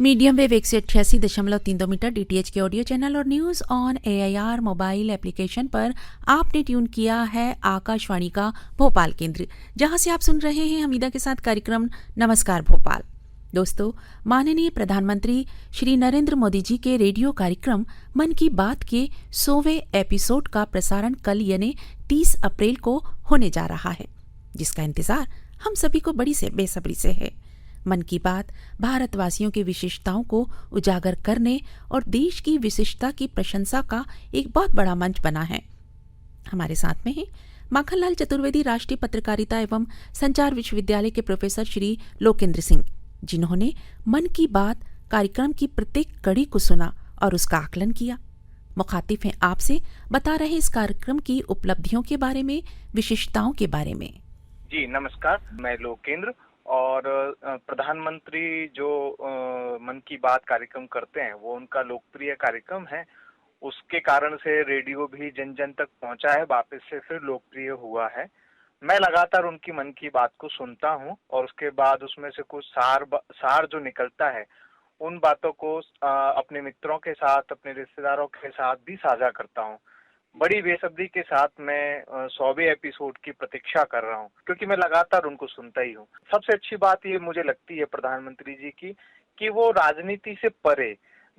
Medium wave 188.32 metre DTH के audio channel और news on AIR mobile application पर आपने ट्यून किया है आकाशवाणी का भोपाल केंद्र, जहां से आप सुन रहे हैं हमीदा के साथ कार्यक्रम नमस्कार भोपाल। दोस्तों, माननीय प्रधानमंत्री श्री नरेंद्र मोदी जी के रेडियो कार्यक्रम मन की बात के 100वें एपिसोड का प्रसारण कल यानी 30 अप्रैल को होने जा रहा है, जिसका इंतजार हम सभी को बड़ी से बेसब्री से है। मन की बात भारतवासियों की विशेषताओं को उजागर करने और देश की विशिष्टता की प्रशंसा का एक बहुत बड़ा मंच बना है। हमारे साथ में हैं माखनलाल चतुर्वेदी, राष्ट्रीय पत्रकारिता एवं संचार विश्वविद्यालय के प्रोफेसर श्री लोकेंद्र सिंह, जिन्होंने मन की बात कार्यक्रम की प्रत्येक कड़ी को सुना और उसका आकलन किया। मुखातिब हैं आपसे, बता रहे इस कार्यक्रम की उपलब्धियों के बारे में, विशिष्टताओं के बारे में। जी नमस्कार, मैं लोकेंद्र। और प्रधानमंत्री जो मन की बात कार्यक्रम करते हैं वो उनका लोकप्रिय कार्यक्रम है। उसके कारण से रेडियो भी जन जन तक पहुंचा है, वापस से फिर लोकप्रिय हुआ है। मैं लगातार उनकी मन की बात को सुनता हूं और उसके बाद उसमें से कुछ सार जो निकलता है उन बातों को अपने मित्रों के साथ, अपने रिश्तेदारों के साथ भी साझा करता हूं। बड़ी बेसब्री के साथ मैं 100वें एपिसोड की प्रतीक्षा कर रहा हूं, क्योंकि मैं लगातार उनको सुनता ही हूं। सबसे अच्छी बात ये मुझे लगती है प्रधानमंत्री जी की कि वो राजनीति से परे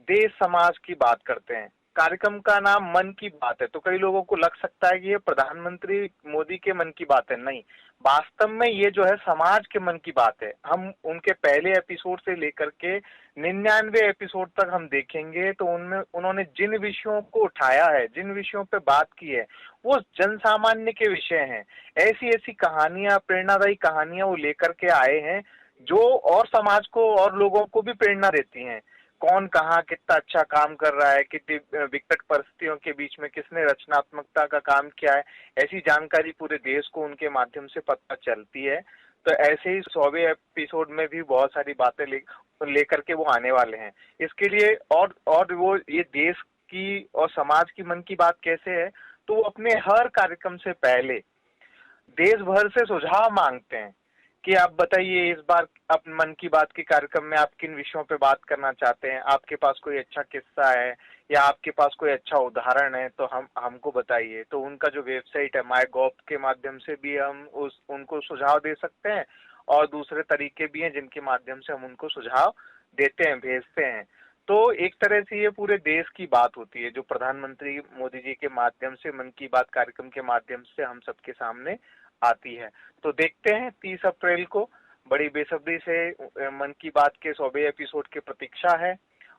देश समाज की बात करते हैं। कार्यक्रम का नाम मन की बात है, तो कई लोगों को लग सकता है कि ये प्रधानमंत्री मोदी के मन की बात है। नहीं, वास्तव में ये जो है समाज के मन की बात है। हम उनके पहले एपिसोड से लेकर के 99 एपिसोड तक हम देखेंगे तो उनमें उन्होंने जिन विषयों को उठाया है, जिन विषयों पे बात की है, वो जन सामान्य के विषय हैं। ऐसी ऐसी कहानियां, प्रेरणादायी कहानियां वो लेकर के आए हैं जो और समाज को और लोगों को भी प्रेरणा देती हैं। कौन कहाँ कितना अच्छा काम कर रहा है, कितनी विकट परिस्थितियों के बीच में किसने रचनात्मकता का काम किया है, ऐसी जानकारी पूरे देश को उनके माध्यम से पता चलती है। तो ऐसे ही 100वें एपिसोड में भी बहुत सारी बातें लेकर के वो आने वाले हैं। इसके लिए और वो ये देश की और समाज की मन की बात कैसे है, तो वो अपने हर कार्यक्रम से पहले देश भर से सुझाव मांगते हैं कि आप बताइए इस बार आप मन की बात के कार्यक्रम में आप किन विषयों पे बात करना चाहते हैं। आपके पास कोई अच्छा किस्सा है या आपके पास कोई अच्छा उदाहरण है तो हमको बताइए। तो उनका जो वेबसाइट है माई गॉव के माध्यम से भी हम उनको सुझाव दे सकते हैं, और दूसरे तरीके भी हैं जिनके माध्यम से हम उनको सुझाव देते हैं, भेजते हैं। तो एक तरह से ये पूरे देश की बात होती है जो प्रधानमंत्री मोदी जी के माध्यम से, मन की बात कार्यक्रम के माध्यम से हम सबके सामने आती है। तो देखते हैं 30 अप्रैल को, बड़ी बेसब्री से मन की बात के 100वें एपिसोड की प्रतीक्षा है,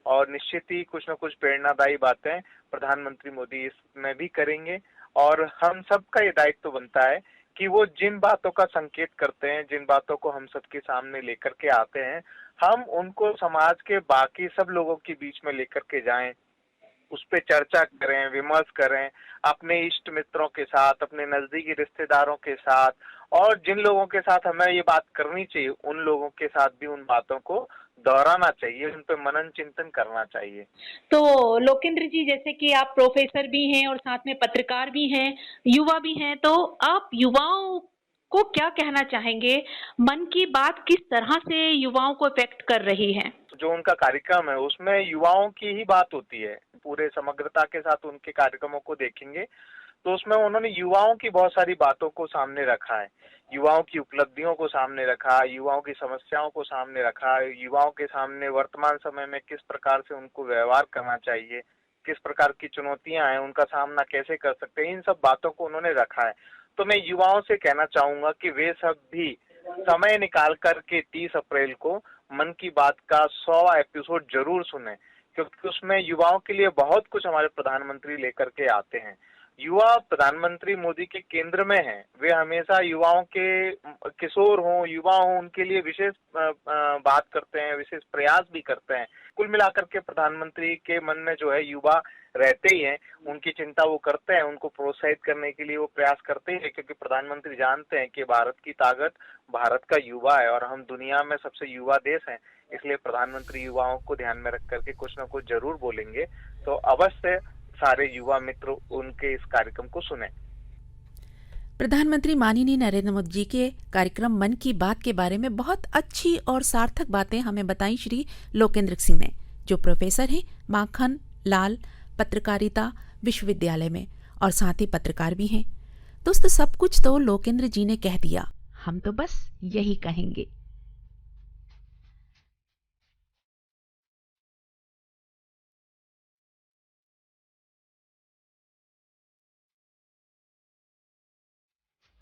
और निश्चित ही कुछ न कुछ प्रेरणादायी बातें प्रधानमंत्री मोदी इसमें भी करेंगे। और हम सबका ये दायित्व बनता है कि वो जिन बातों का संकेत करते हैं, जिन बातों को हम सबके सामने लेकर के आते हैं, हम उनको समाज के बाकी सब लोगों के बीच में लेकर के जाएं, उस पे चर्चा करें, विमर्श करें, अपने इष्ट मित्रों के साथ, अपने नजदीकी रिश्तेदारों के साथ, और जिन लोगों के साथ हमें ये बात करनी चाहिए उन लोगों के साथ भी उन बातों को दोहराना चाहिए, उन पे मनन चिंतन करना चाहिए। तो लोकेंद्र जी, जैसे कि आप प्रोफेसर भी हैं और साथ में पत्रकार भी हैं, युवा भी हैं, तो आप युवाओं को क्या कहना चाहेंगे? मन की बात किस तरह से युवाओं को इफेक्ट कर रही है? जो उनका कार्यक्रम है उसमें युवाओं की ही बात होती है। पूरे समग्रता के साथ उनके कार्यक्रमों को देखेंगे तो उसमें उन्होंने युवाओं की बहुत सारी बातों को सामने रखा है, युवाओं की उपलब्धियों को सामने रखा, युवाओं की समस्याओं को सामने रखा, युवाओं के सामने वर्तमान समय में किस प्रकार से उनको व्यवहार करना चाहिए, किस प्रकार की चुनौतियां हैं, उनका सामना कैसे कर सकते हैं, इन सब बातों को उन्होंने रखा है। तो मैं युवाओं से कहना चाहूंगा कि वे सब भी समय निकाल कर के 30 अप्रैल को मन की बात का 100वां एपिसोड जरूर सुने, क्योंकि उसमें युवाओं के लिए बहुत कुछ हमारे प्रधानमंत्री लेकर के आते हैं। युवा प्रधानमंत्री मोदी के केंद्र में हैं। वे हमेशा युवाओं के, किशोर हों, युवा हों, उनके लिए विशेष बात करते हैं, विशेष प्रयास भी करते हैं। कुल मिलाकर के प्रधानमंत्री के मन में जो है युवा रहते ही हैं, उनकी चिंता वो करते हैं, उनको प्रोत्साहित करने के लिए वो प्रयास करते हैं, क्योंकि प्रधानमंत्री जानते हैं कि भारत की ताकत भारत का युवा है और हम दुनिया में सबसे युवा देश हैं। इसलिए प्रधानमंत्री युवाओं को ध्यान में रख करके कुछ न कुछ जरूर बोलेंगे। तो अवश्य सारे युवा मित्र उनके इस कार्यक्रम को सुने। प्रधानमंत्री माननीय नरेंद्र मोदी जी के कार्यक्रम मन की बात के बारे में बहुत अच्छी और सार्थक बातें हमें बताई श्री लोकेंद्र सिंह ने, जो प्रोफेसर हैं माखन लाल पत्रकारिता विश्वविद्यालय में और साथ ही पत्रकार भी हैं। दोस्तों, सब कुछ तो लोकेंद्र जी ने कह दिया, हम तो बस यही कहेंगे।